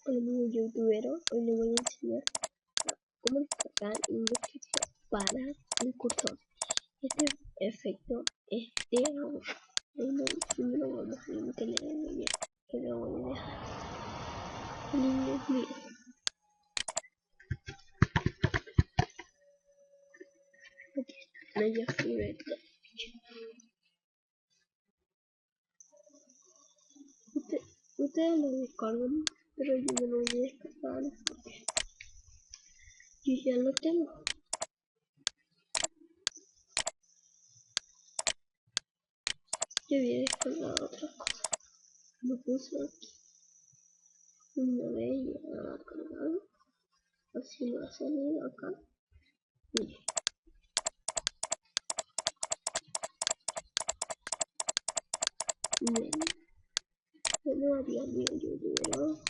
Hola amigo youtuber, hoy le voy a enseñar cómo descargar Indescription para el cursor. Este efecto es de agua. Primero vamos a link que le voy a dejar. El link es mío. Aquí está, la ya fui. Ustedes lo descargan, pero yo no lo voy a descargar porque yo ya lo tengo. Yo voy a descargar otra cosa. Lo puse aquí. Una vez ya cargado. Así va a salir acá. Mire. Bien. Bueno, adiós, amigo youtuber.